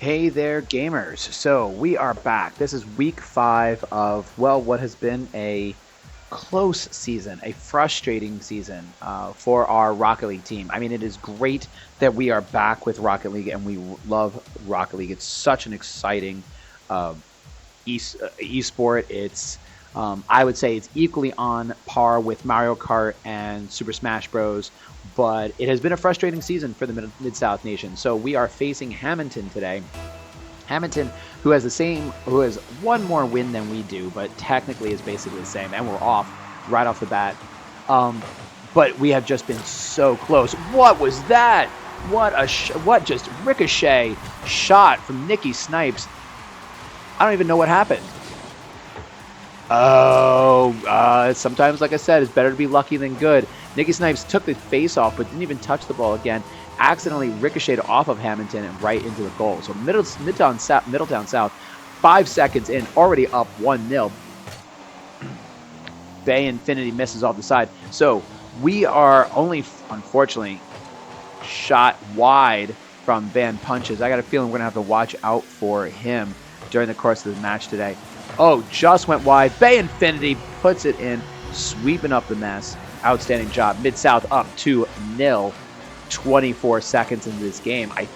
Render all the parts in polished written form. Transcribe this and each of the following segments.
Hey there, gamers. So we are back. This is week 5 of, well, what has been a close season, a frustrating season for our Rocket League team. I mean, it is great that we are back with Rocket League and we love Rocket League. It's such an exciting uh, esport. I would say it's equally on par with Mario Kart and Super Smash Bros. But it has been a frustrating season for the Mid-South Nation. So we are facing Hammonton today. Hammonton, who has one more win than we do, but technically is basically the same, and we're off right off the bat. But we have just been so close. What was that? What just ricochet shot from Nicky Snipes? I don't even know what happened. Sometimes, like I said, it's better to be lucky than good. Nicky Snipes took the face off, but didn't even touch the ball again. Accidentally ricocheted off of Hammonton and right into the goal. So Middletown South, 5 seconds in, already up 1-0. Bay Infinity misses off the side. So we are only, unfortunately, shot wide from Van Punches. I got a feeling we're going to have to watch out for him during the course of the match today. Oh, just went wide. Bay Infinity puts it in, sweeping up the mess. Outstanding job. Mid-South up 2-0, 24 seconds into this game. I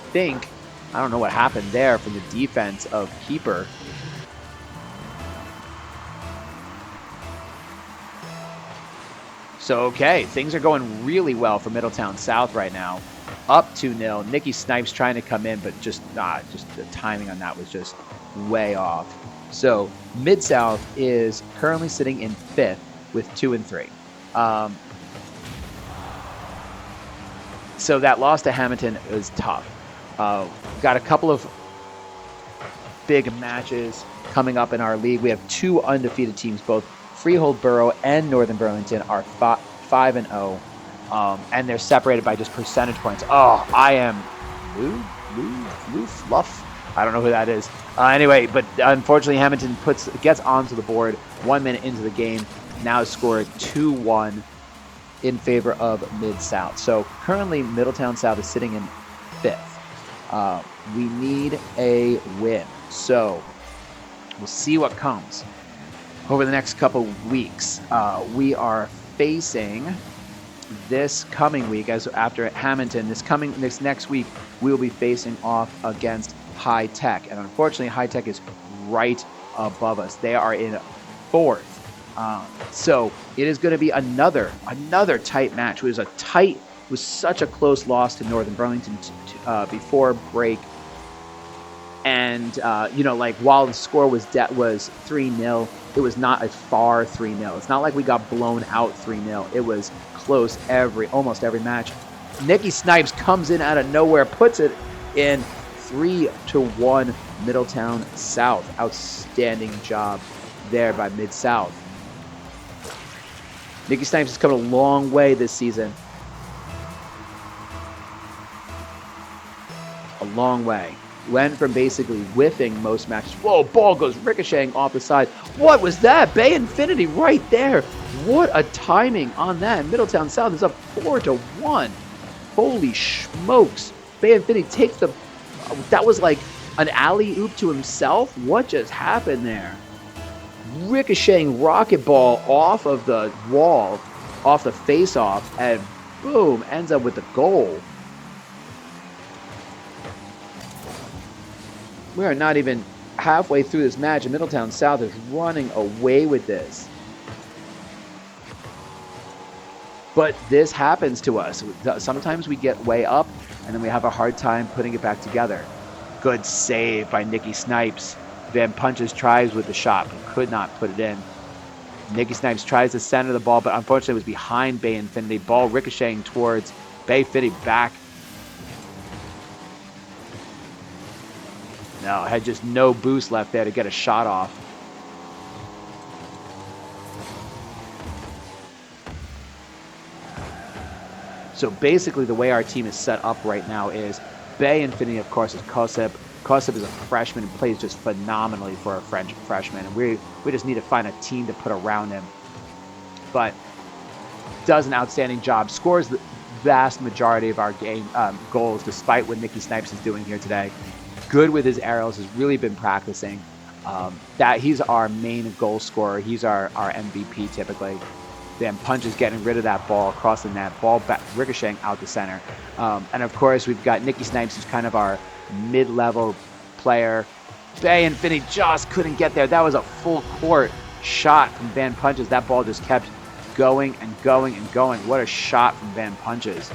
don't know what happened there from the defense of Keeper. So, okay, things are going really well for Middletown South right now. Up 2-0. Nicky Snipes trying to come in, but just the timing on that was just way off. So Mid-South is currently sitting in 5th with 2-3. So that loss to Hammonton is tough. Got a couple of big matches coming up in our league. We have 2 undefeated teams. Both Freehold Borough and Northern Burlington are 5-0, and they're separated by just percentage points. Oh, I am Lou Fluff. I don't know who that is. Anyway, but unfortunately, Hammonton gets onto the board 1 minute into the game. Now scored 2-1 in favor of Mid-South. So currently, Middletown South is sitting in 5th. We need a win. So we'll see what comes over the next couple weeks. We are facing this coming week, as after Hammonton, this next week, we will be facing off against High Tech, and unfortunately High Tech is right above us. They are in 4th, so it is going to be another tight match. It was such a close loss to Northern Burlington before break, and while the score was 3-0, it was not a far 3-0. It's not like we got blown out 3-0. It was close almost every match. Nicky Snipes comes in out of nowhere, puts it in. 3-1 Middletown South. Outstanding job there by Mid-South. Nicky Snipes has come a long way this season. A long way. Went from basically whiffing most matches. Whoa, ball goes ricocheting off the side. What was that? Bay Infinity right there. What a timing on that. Middletown South is up 4-1. Holy smokes. Bay Infinity takes the... That was like an alley-oop to himself. What just happened there? Ricocheting rocket ball off of the wall, off the face-off, and boom, ends up with the goal. We are not even halfway through this match, and Middletown South is running away with this. But this happens to us. Sometimes we get way up, and then we have a hard time putting it back together. Good save by Nicky Snipes. Van Punches tries with the shot, but could not put it in. Nicky Snipes tries to center the ball, but unfortunately it was behind Bay Infinity. Ball ricocheting towards Bay Infinity back. No, had just no boost left there to get a shot off. So basically the way our team is set up right now is Bay Infinity, of course, is Kosip. Kosip is a freshman and plays just phenomenally for a freshman. And we just need to find a team to put around him. But does an outstanding job. Scores the vast majority of our game goals, despite what Nicky Snipes is doing here today. good with his aerials, has really been practicing. That he's our main goal scorer. He's our MVP typically. Van Punches getting rid of that ball across the net, ball back, ricocheting out the center. And of course, we've got Nicky Snipes, who's kind of our mid-level player. Bay Infinity just couldn't get there. That was a full court shot from Van Punches. That ball just kept going and going and going. What a shot from Van Punches.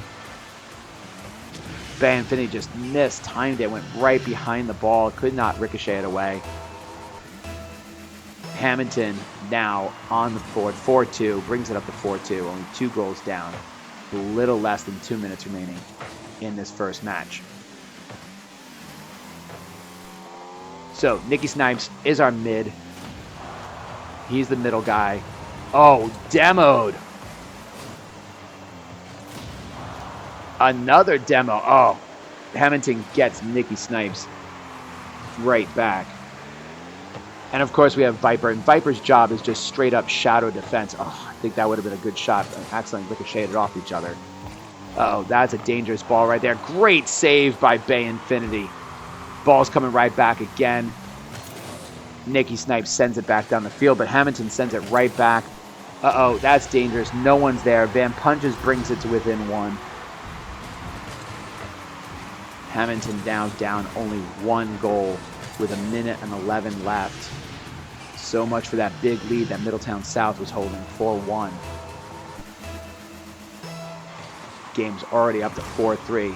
Bay Infinity just missed, timed it, went right behind the ball, could not ricochet it away. Hammonton now on the board, 4-2, brings it up to 4-2, only 2 goals down. A little less than 2 minutes remaining in this first match. So, Nicky Snipes is our mid. He's the middle guy. Oh, demoed. Another demo. Oh, Hammonton gets Nicky Snipes right back. And of course we have Viper, and Viper's job is just straight up shadow defense. Oh, I think that would have been a good shot, but accidentally ricocheted off each other. Uh-oh, that's a dangerous ball right there. Great save by Bay Infinity. Ball's coming right back again. Nicky Snipes sends it back down the field, but Hammonton sends it right back. Uh-oh, that's dangerous. No one's there. Van Punches brings it to within 1. Hammonton now down only 1 goal with 1:11 left. So much for that big lead that Middletown South was holding, 4-1. Game's already up to 4-3.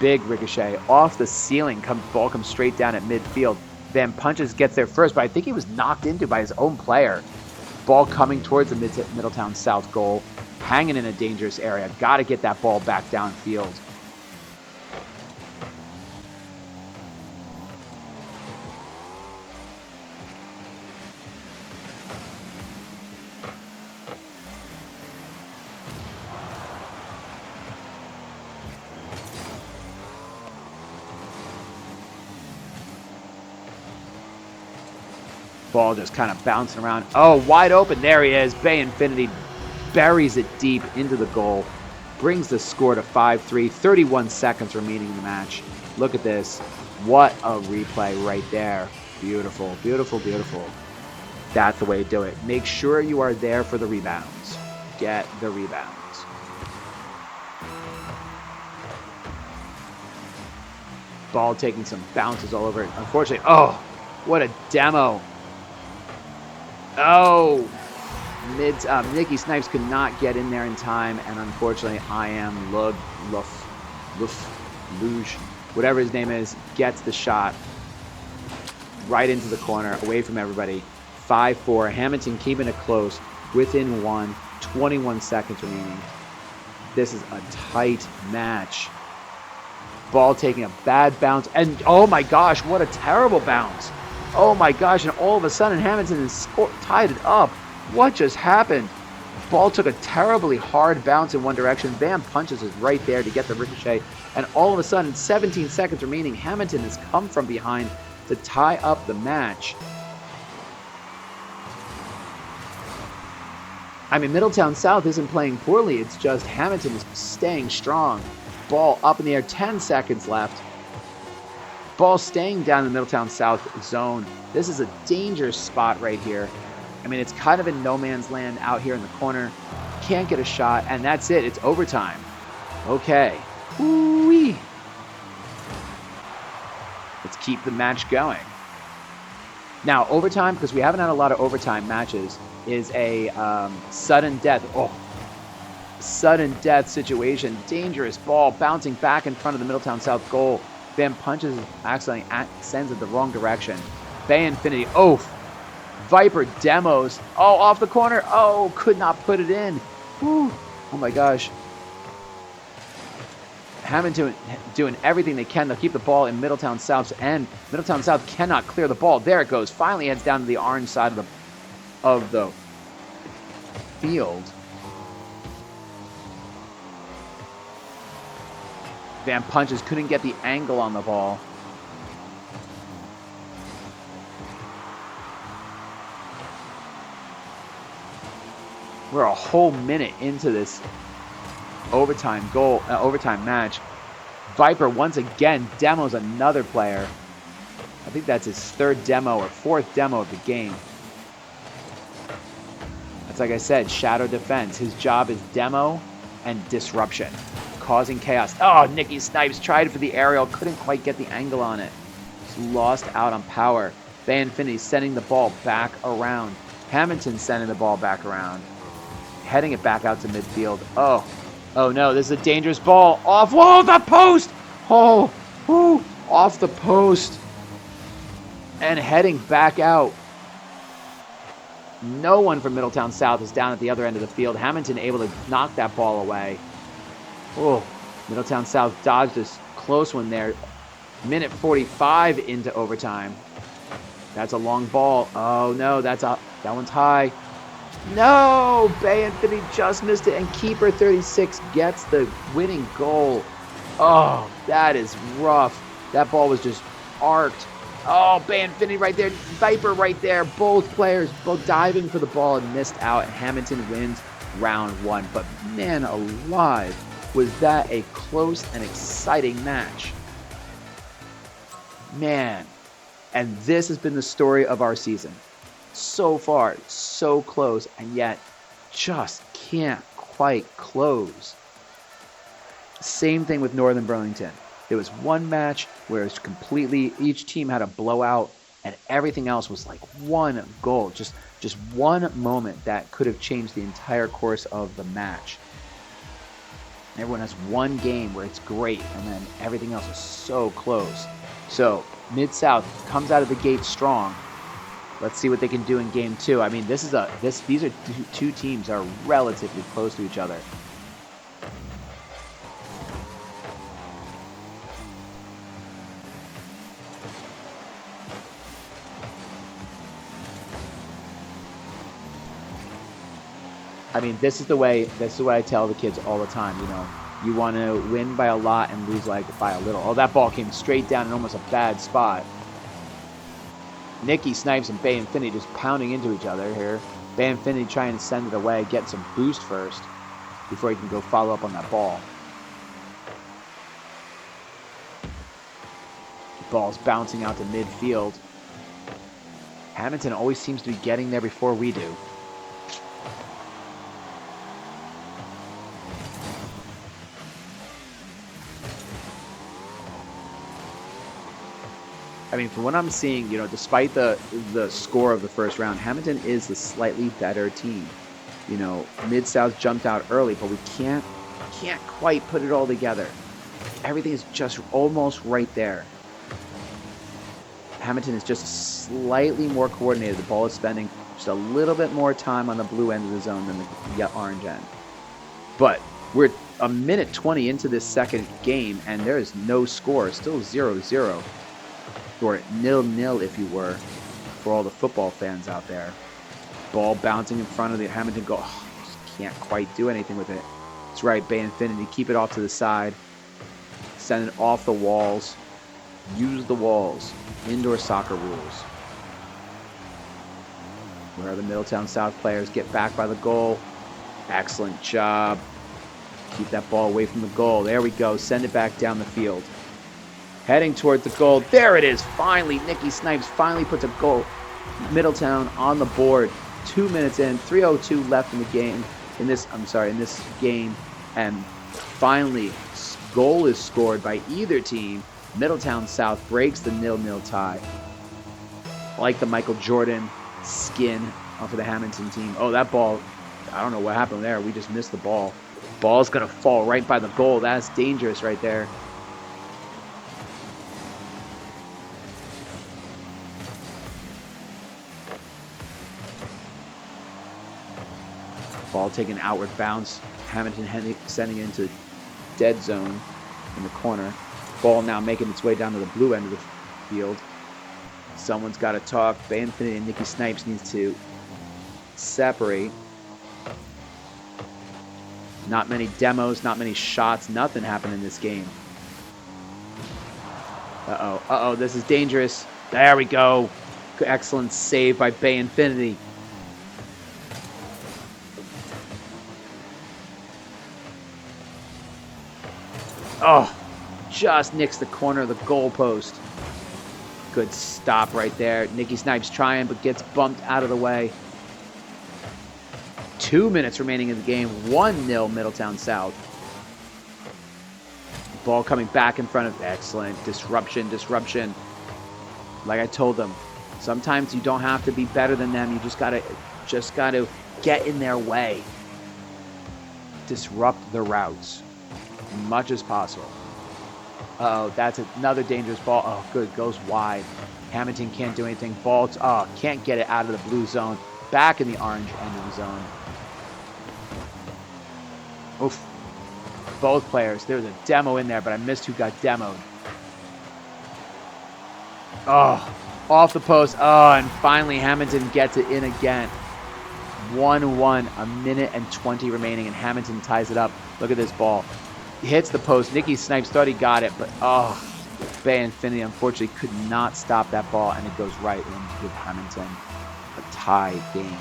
Big ricochet off the ceiling. Ball comes straight down at midfield. Van Punches gets there first, but I think he was knocked into by his own player. Ball coming towards the Middletown South goal, hanging in a dangerous area. Got to get that ball back downfield. Ball just kind of bouncing around. Oh, wide open. There he is. Bay Infinity buries it deep into the goal. Brings the score to 5-3. 31 seconds remaining in the match. Look at this. What a replay right there. Beautiful, beautiful, beautiful. That's the way to do it. Make sure you are there for the rebounds. Get the rebounds. Ball taking some bounces all over it. Unfortunately, oh, what a demo. Oh, Nicky Snipes could not get in there in time, and unfortunately, I am Luge, whatever his name is, gets the shot right into the corner, away from everybody. 5-4. Hammonton keeping it close, within 1. 21 seconds remaining. This is a tight match. Ball taking a bad bounce, and oh my gosh, what a terrible bounce. Oh my gosh, and all of a sudden Hammonton has tied it up. What just happened? Ball took a terribly hard bounce in one direction. Van Punches is right there to get the ricochet. And all of a sudden, 17 seconds remaining, Hammonton has come from behind to tie up the match. I mean, Middletown South isn't playing poorly. It's just Hammonton is staying strong. Ball up in the air, 10 seconds left. Ball staying down in the Middletown South zone. This is a dangerous spot right here. I mean, it's kind of in no man's land out here in the corner. Can't get a shot, and that's it. It's overtime. Okay. Woo-wee. Let's keep the match going. Now, overtime, because we haven't had a lot of overtime matches, is a sudden death. Oh, sudden death situation. Dangerous ball bouncing back in front of the Middletown South goal. Van Punches accidentally sends it the wrong direction. Bay Infinity. Oh, Viper demos. Oh, off the corner. Oh, could not put it in. Whew. Oh my gosh. Hammonton doing everything they can to keep the ball in Middletown South's end. Middletown South cannot clear the ball. There it goes. Finally heads down to the orange side of the field. Van Punches couldn't get the angle on the ball. We're a whole minute into this overtime match. Viper once again demos another player. I think that's his third demo or fourth demo of the game. That's like I said, Shadow Defense. His job is demo and disruption, causing chaos. Oh, Nicky Snipes tried for the aerial, couldn't quite get the angle on it. Just lost out on power. Bay Infinity sending the ball back around. Hammonton sending the ball back around. Heading it back out to midfield. Oh no, this is a dangerous ball. Off, whoa, the post! Oh, whoo, off the post. And heading back out. No one from Middletown South is down at the other end of the field. Hammonton able to knock that ball away. Oh, Middletown South dodged a close one there. Minute 45 into overtime. That's a long ball. Oh no, that one's high. No, Bay Infinity just missed it, and keeper 36 gets the winning goal. Oh, that is rough. That ball was just arced. Oh, Bay Infinity right there, Viper right there. Both players both diving for the ball and missed out. Hammonton wins round 1. But man alive, was that a close and exciting match. Man, and this has been the story of our season. So far, so close, and yet just can't quite close. Same thing with Northern Burlington. There was one match where it was completely, each team had a blowout, and everything else was like one goal, just one moment that could have changed the entire course of the match. Everyone has one game where it's great, and then everything else is so close. So Mid-South comes out of the gate strong. Let's see what they can do in game 2. I mean, these are two teams that are relatively close to each other. I mean, this is the way I tell the kids all the time, you know. You want to win by a lot and lose like by a little. Oh, that ball came straight down in almost a bad spot. Nicky Snipes and Bay Infinity just pounding into each other here. Bay Infinity trying to send it away, get some boost first before he can go follow up on that ball. The ball's bouncing out to midfield. Hammonton always seems to be getting there before we do. I mean, from what I'm seeing, you know, despite the score of the first round, Hammonton is the slightly better team. You know, Mid-South jumped out early, but we can't quite put it all together. Everything is just almost right there. Hammonton is just slightly more coordinated. The ball is spending just a little bit more time on the blue end of the zone than the orange end. But we're a minute 20 into this second game, and there is no score. Still 0-0. Or 0-0 if you were, for all the football fans out there. Ball bouncing in front of the Hammonton goal. Oh, just can't quite do anything with it. That's right, Bay Infinity. Keep it off to the side. Send it off the walls. Use the walls. Indoor soccer rules. Where the Middletown South players get back by the goal. Excellent job. Keep that ball away from the goal. There we go. Send it back down the field. Heading towards the goal. There it is. Finally, Nicky Snipes finally puts a goal. Middletown on the board. 2 minutes in. 3:02 left in the game. In this game. And finally, goal is scored by either team. Middletown South breaks the 0-0 tie. I like the Michael Jordan skin for the Hammonton team. Oh, that ball. I don't know what happened there. We just missed the ball. Ball's going to fall right by the goal. That's dangerous right there. Ball taking outward bounce. Hammonton sending it into dead zone in the corner. Ball now making its way down to the blue end of the field. Someone's got to talk. Bay Infinity and Nicky Snipes needs to separate. Not many demos, not many shots. Nothing happened in this game. Uh-oh, this is dangerous. There we go. Excellent save by Bay Infinity. Oh, just nicks the corner of the goalpost. Good stop right there. Nicky Snipes trying, but gets bumped out of the way. 2 minutes remaining in the game. 1-0 Middletown South. Ball coming back in front of. Excellent. Disruption. Like I told them, sometimes you don't have to be better than them. You just gotta get in their way. Disrupt the routes as much as possible. Oh, that's another dangerous ball. Oh, good. Goes wide. Hammonton can't do anything. Ball. Oh, can't get it out of the blue zone. Back in the orange end of the zone. Oof. Both players. There was a demo in there, but I missed who got demoed. Oh, off the post. Oh, and finally Hammonton gets it in again. 1-1, a minute and 20 remaining, and Hammonton ties it up. Look at this ball. He hits the post. Nicky Snipes thought he got it, but Bay Infinity unfortunately could not stop that ball, and it goes right in to give Hammonton a tie game.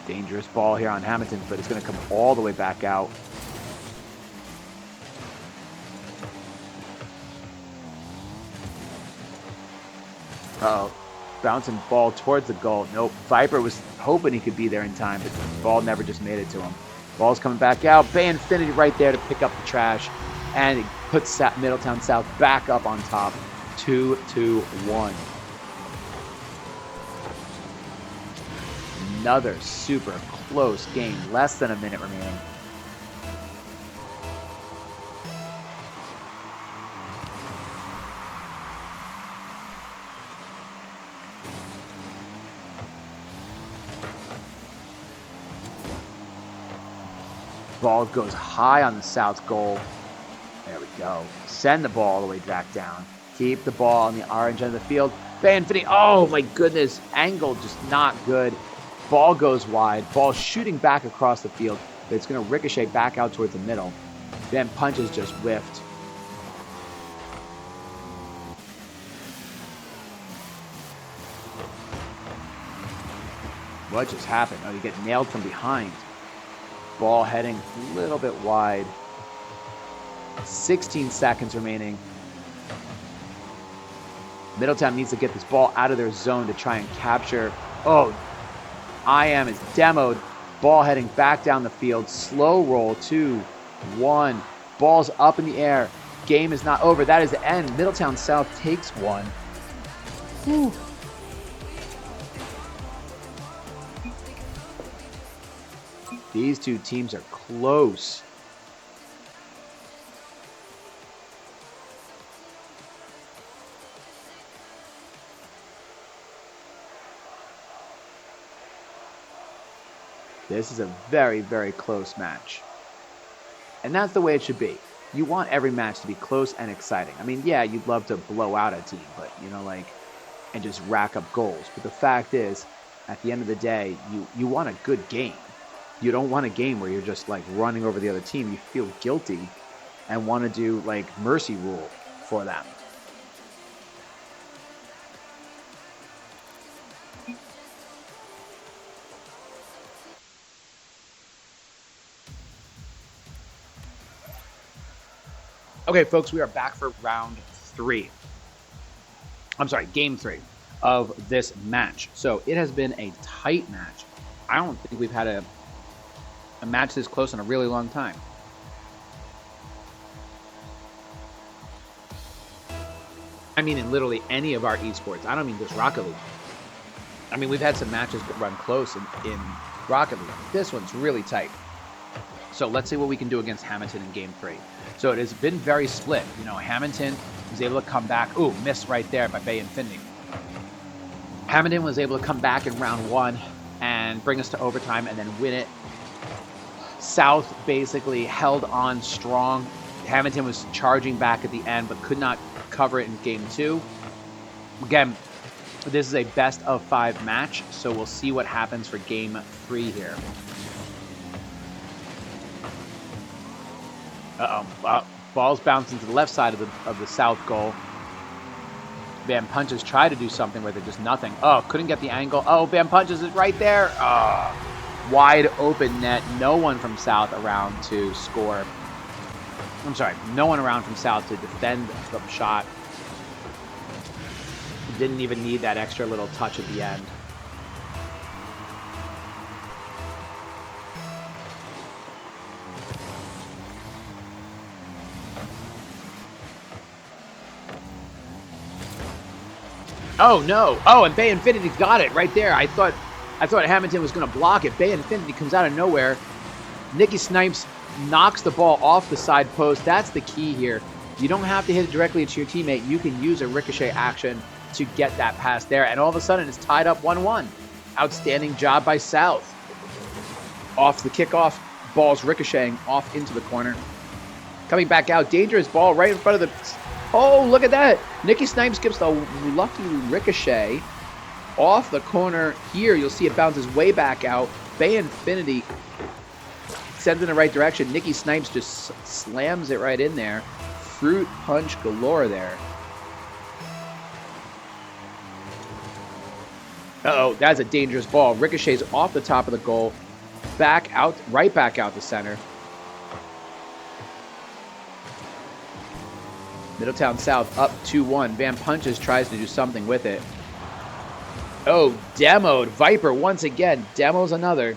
Dangerous ball here on Hammonton, but it's going to come all the way back out. Bouncing ball towards the goal. Nope. Viper was hoping he could be there in time, but the ball never just made it to him. Ball's coming back out. Bay Infinity right there to pick up the trash, and it puts Middletown South back up on top. 2-1. Another super close game. Less than a minute remaining. Ball goes high on the South goal. There we go. Send the ball all the way back down. Keep the ball on the orange end of the field. Bay Infinity. Oh my goodness. Angle just not good. Ball goes wide. Ball shooting back across the field. But it's going to ricochet back out towards the middle. Then punches just whiffed. What just happened? Oh, you get nailed from behind. Ball heading a little bit wide. 16 seconds remaining. Middletown needs to get this ball out of their zone to try and capture. Oh, IM is demoed. Ball heading back down the field. Slow roll. 2-1. Ball's up in the air. Game is not over. That is the end. Middletown South takes one. Whew. These two teams are close. This is a very, very close match. And that's the way it should be. You want every match to be close and exciting. I mean, yeah, you'd love to blow out a team, but, and just rack up goals. But the fact is, at the end of the day, you want a good game. You don't want a game where you're just running over the other team. You feel guilty and want to do mercy rule for them. Okay, folks, we are back for game 3 of this match. So it has been a tight match. I don't think we've had a match this close in a really long time. I mean, in literally any of our esports. I don't mean just Rocket League. I mean, we've had some matches that run close in Rocket League. This one's really tight. So let's see what we can do against Hammonton in game 3. So it has been very split. Hammonton was able to come back. Ooh, missed right there by Bay Infinity. Hammonton was able to come back in round 1 and bring us to overtime and then win it. South basically held on strong. Hammonton was charging back at the end, but could not cover it in game 2. Again, this is a best of 5 match, so we'll see what happens for game 3 here. Ball's bouncing to the left side of the South goal. Van Punches try to do something where they're just nothing. Oh, couldn't get the angle. Oh, Van Punches is right there. Oh. Wide open net. No one from South around to score. I'm sorry, no one around from South to defend the shot. Didn't even need that extra little touch at the end. Oh no! Oh, and Bay Infinity got it right there. I thought Hammonton was going to block it. Bay Infinity comes out of nowhere. Nicky Snipes knocks the ball off the side post. That's the key here. You don't have to hit it directly into your teammate. You can use a ricochet action to get that pass there. And all of a sudden, it's tied up 1-1. Outstanding job by South. Off the kickoff, ball's ricocheting off into the corner. Coming back out, dangerous ball right in front of the... Oh, look at that. Nicky Snipes gives the lucky ricochet off the corner here. You'll see it bounces way back out. Bay Infinity sends it in the right direction. Nicky Snipes just slams it right in there. Fruit punch galore there. Uh-oh, that's a dangerous ball. Ricochets off the top of the goal. Back out, right back out the center. Middletown South up 2-1. Van Punches tries to do something with it. Oh, demoed. Viper once again. Demos another.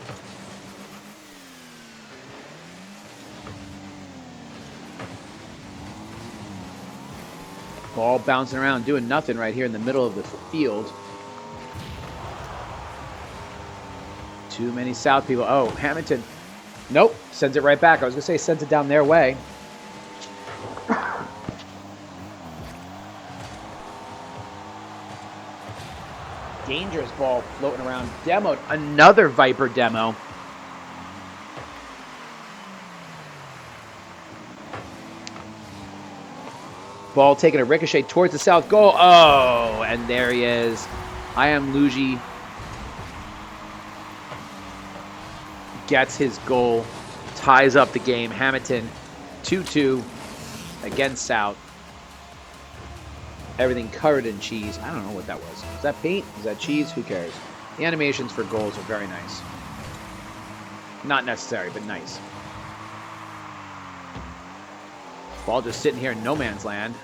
Ball bouncing around, doing nothing right here in the middle of the field. Too many South people. Oh, Hammonton. Nope. Sends it right back. I was going to say sends it down their way. Dangerous ball floating around. Demoed. Another Viper demo. Ball taking a ricochet towards the South goal. Oh, and there he is. I am Luigi. Gets his goal. Ties up the game. Hammonton 2-2 against South. Everything covered in cheese. I don't know what that was. Is that paint? Is that cheese? Who cares? The animations for goals are very nice. Not necessary, but nice. Ball just sitting here in no man's land.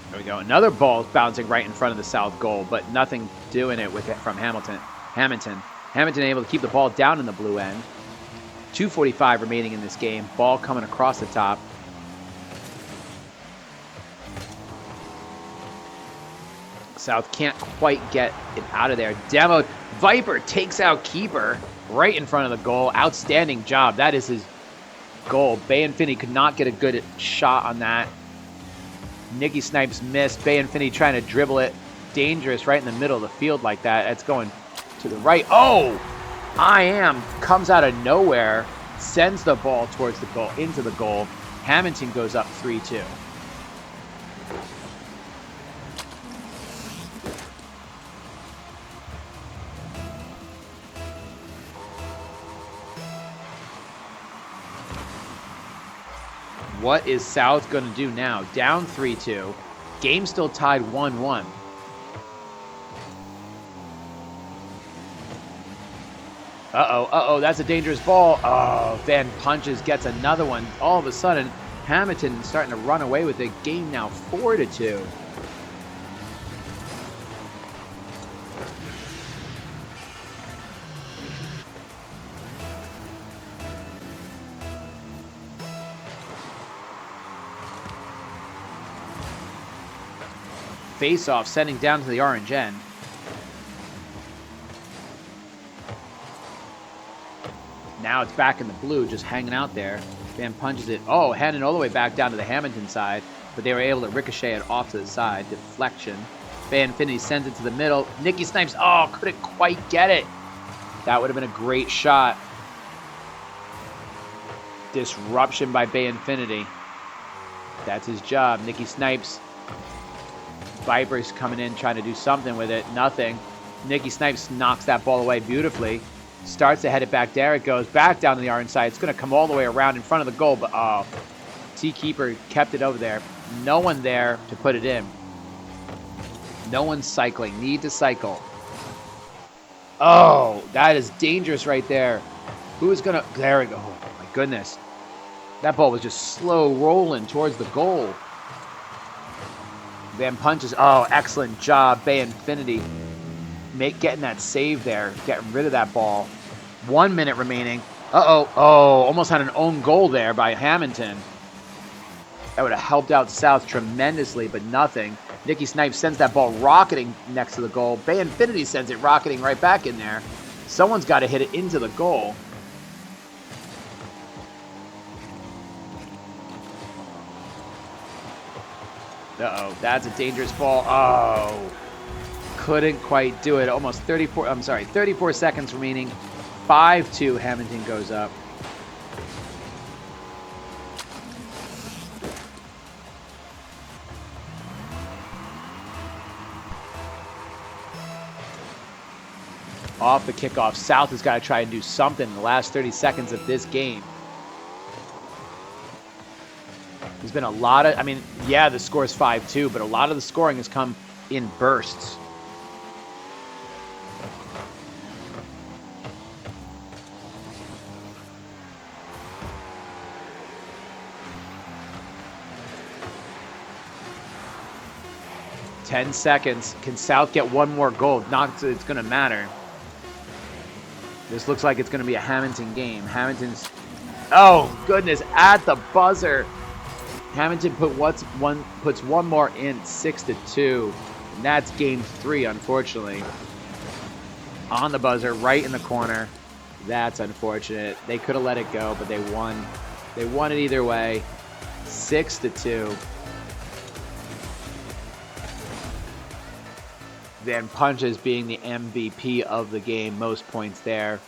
There we go. Another ball bouncing right in front of the South goal, but nothing doing it with it from Hammonton. Hammonton able to keep the ball down in the blue end. 2:45 remaining in this game. Ball coming across the top. South can't quite get it out of there. Demoed. Viper takes out Keeper right in front of the goal. Outstanding job. That is his goal. Bay Infinity could not get a good shot on that. Nicky Snipes missed. Bay Infinity trying to dribble it. Dangerous right in the middle of the field like that. It's going to the right. Oh! I Am comes out of nowhere. Sends the ball towards the goal, into the goal. Hammonton goes up 3-2. What is South going to do now? Down 3-2. Game still tied 1-1. Uh-oh, that's a dangerous ball. Oh, Van Punches gets another one. All of a sudden, Hammonton starting to run away with it. Game now 4-2. Face-off, sending down to the orange end. Now it's back in the blue, just hanging out there. Van Punches it. Oh, handing all the way back down to the Hammonton side, but they were able to ricochet it off to the side. Deflection. Bay Infinity sends it to the middle. Nicky Snipes, oh, couldn't quite get it. That would have been a great shot. Disruption by Bay Infinity. That's his job. Nicky Snipes. Viper's coming in, trying to do something with it. Nothing. Nicky Snipes knocks that ball away beautifully. Starts to head it back there. It goes back down to the orange side. It's going to come all the way around in front of the goal, but oh, T-Keeper kept it over there. No one there to put it in. No one's cycling. Need to cycle. Oh, that is dangerous right there. Who is going to... There we go. Oh, my goodness. That ball was just slow rolling towards the goal. Van punches. Oh, excellent job, Bay Infinity. Getting that save there. Getting rid of that ball. 1 minute remaining. Uh-oh. Oh, almost had an own goal there by Hammonton. That would have helped out South tremendously, but nothing. Nicky Snipes sends that ball rocketing next to the goal. Bay Infinity sends it rocketing right back in there. Someone's got to hit it into the goal. Uh-oh, that's a dangerous ball. Oh, couldn't quite do it. Almost 34 seconds remaining. 5-2, Hammonton goes up. Off the kickoff, South has got to try and do something in the last 30 seconds of this game. There's been a lot of, I mean, yeah, the score is 5-2, but a lot of the scoring has come in bursts. Ten seconds. Can South get one more goal? Not that it's going to matter. This looks like it's going to be a Hammonton game. Hammonton's, oh goodness, at the buzzer. Hammonton puts one more in, 6-2. And that's game 3, unfortunately. On the buzzer, right in the corner. That's unfortunate. They could have let it go, but they won. They won it either way. 6-2. Van Punches being the MVP of the game, most points there.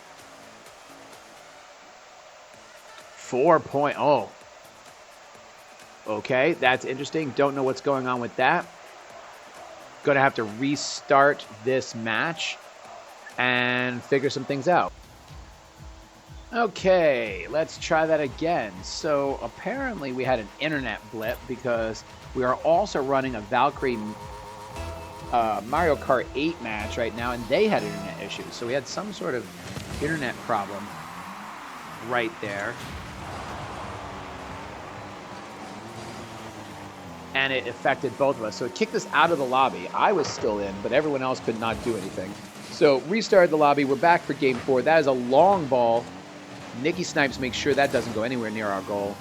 4 point. Oh. Okay, that's interesting. Don't know what's going on with that. Going to have to restart this match and figure some things out. Okay, let's try that again. So apparently we had an internet blip because we are also running a Valkyrie Mario Kart 8 match right now, and they had internet issues. So we had some sort of internet problem right there. And it affected both of us. So it kicked us out of the lobby. I was still in, but everyone else could not do anything. So restarted the lobby. We're back for game 4. That is a long ball. Nicky Snipes makes sure that doesn't go anywhere near our goal.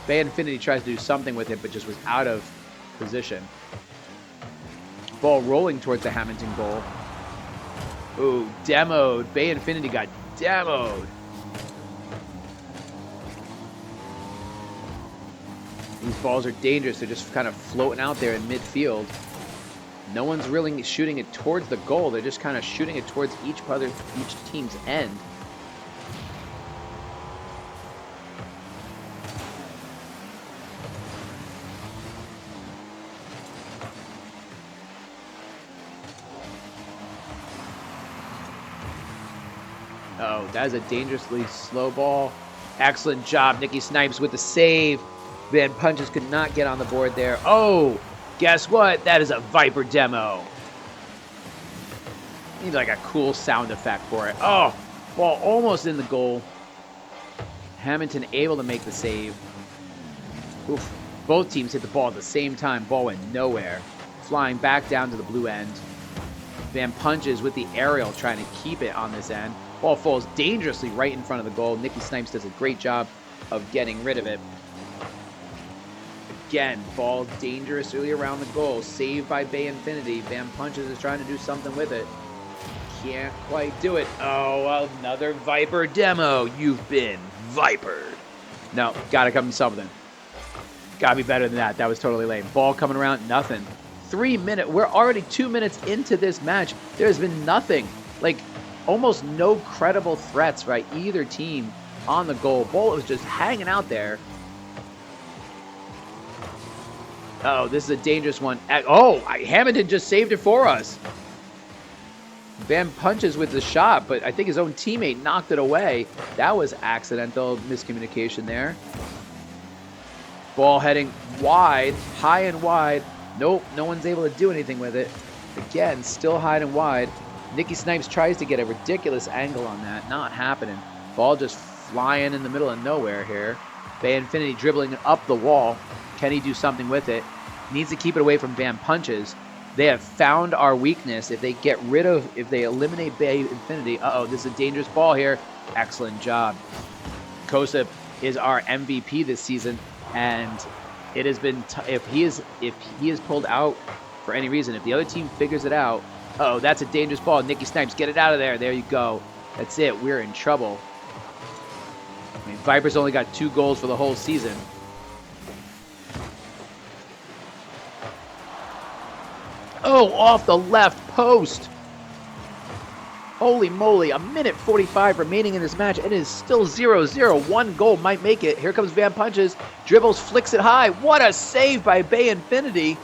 Bay Infinity tries to do something with it, but just was out of position. Ball rolling towards the Hammonton goal. Ooh, demoed. Bay Infinity got demoed. These balls are dangerous. They're just kind of floating out there in midfield. No one's really shooting it towards the goal. They're just kind of shooting it towards each team's end. Oh, that is a dangerously slow ball. Excellent job, Nicky Snipes with the save. Van Punches could not get on the board there. Oh, guess what? That is a Viper demo. Need like a cool sound effect for it. Oh, ball almost in the goal. Hammonton able to make the save. Oof. Both teams hit the ball at the same time. Ball went nowhere. Flying back down to the blue end. Van Punches with the aerial trying to keep it on this end. Ball falls dangerously right in front of the goal. Nicky Snipes does a great job of getting rid of it. Again, ball dangerously around the goal. Saved by Bay Infinity. Van Punches is trying to do something with it. Can't quite do it. Oh, another Viper demo. You've been Vipered. No, gotta come to something. Gotta be better than that. That was totally lame. Ball coming around, nothing. 3 minutes. We're already 2 minutes into this match. There's been nothing. Like, almost no credible threats by either team on the goal. Ball was just hanging out there. Oh, this is a dangerous one. Oh, Hammonton just saved it for us. Van Punches with the shot, but I think his own teammate knocked it away. That was accidental miscommunication there. Ball heading wide, high and wide. Nope, no one's able to do anything with it. Again, still high and wide. Nikki Snipes tries to get a ridiculous angle on that. Not happening. Ball just flying in the middle of nowhere here. Bay Infinity dribbling up the wall. Can he do something with it? Needs to keep it away from Van Punches. They have found our weakness. If they eliminate Bay Infinity, this is a dangerous ball here. Excellent job. Kosa is our MVP this season, and it has been if he is pulled out for any reason, if the other team figures it out, that's a dangerous ball. Nikki Snipes, get it out of there. There you go. That's it. We're in trouble. I mean, Vipers only got 2 goals for the whole season. Oh, off the left post. Holy moly, a minute 45 remaining in this match. It is still 0-0. 1 goal might make it. Here comes Van Punches. Dribbles, flicks it high. What a save by Bay Infinity.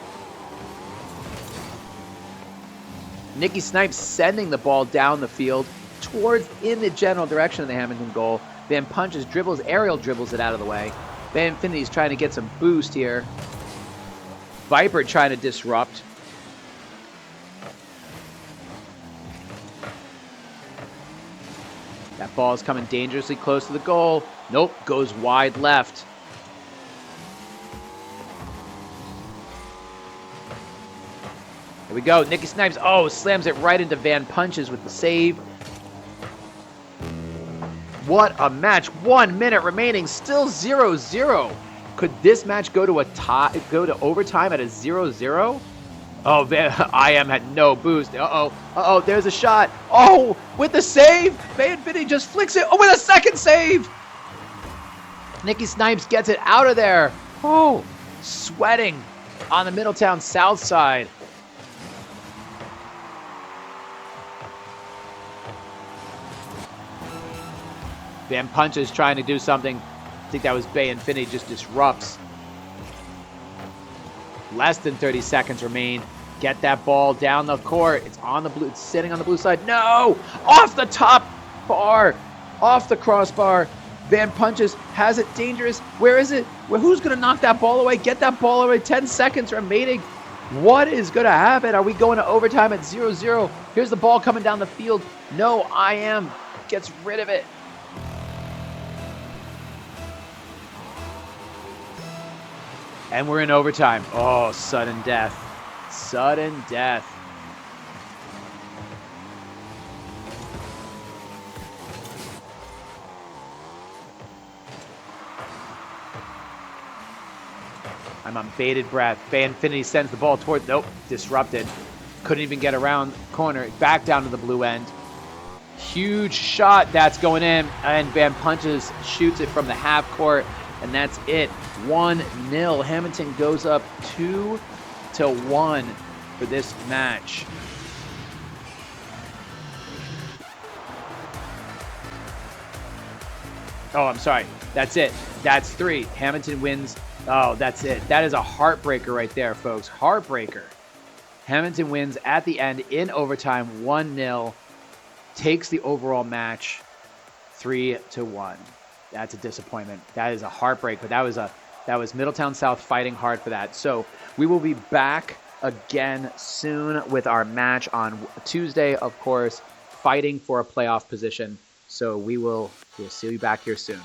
Nikki Snipes sending the ball down the field in the general direction of the Hammonton goal. Van Punches dribbles, aerial dribbles it out of the way. Bay Infinity's trying to get some boost here. Viper trying to disrupt. That ball is coming dangerously close to the goal. Nope, goes wide left. Here we go. Nikki Snipes, slams it right into Van Punches with the save. What a match. 1 minute remaining, still 0-0. Could this match go to overtime at a 0-0? Oh, IM had no boost. There's a shot. Oh, with the save. Bay Infinity just flicks it. Oh, with a second save. Nikki Snipes gets it out of there. Oh, sweating on the Middletown South side. Van Punches trying to do something. I think that was Bay Infinity, just disrupts. Less than 30 seconds remain. Get that ball down the court. It's on the blue. It's sitting on the blue side. No! Off the top bar. Off the crossbar. Van Punches has it dangerous. Where is it? Who's going to knock that ball away? Get that ball away. 10 seconds remaining. What is going to happen? Are we going to overtime at 0-0? Here's the ball coming down the field. No, IM gets rid of it. And we're in overtime. Oh, sudden death. Sudden death. I'm on bated breath. Bay Infinity sends the ball toward... Nope, disrupted. Couldn't even get around the corner. Back down to the blue end. Huge shot. That's going in. And Van Punches shoots it from the half court. And that's it. 1-0. Hammonton goes up 2-1 for this match. Oh, I'm sorry. That's it. That's 3. Hammonton wins. Oh, that's it. That is a heartbreaker right there, folks. Heartbreaker. Hammonton wins at the end in overtime 1-0. Takes the overall match 3-1. That's a disappointment. That is a heartbreak, but that was Middletown South fighting hard for that. So we will be back again soon with our match on Tuesday, of course, fighting for a playoff position. So we'll see you back here soon.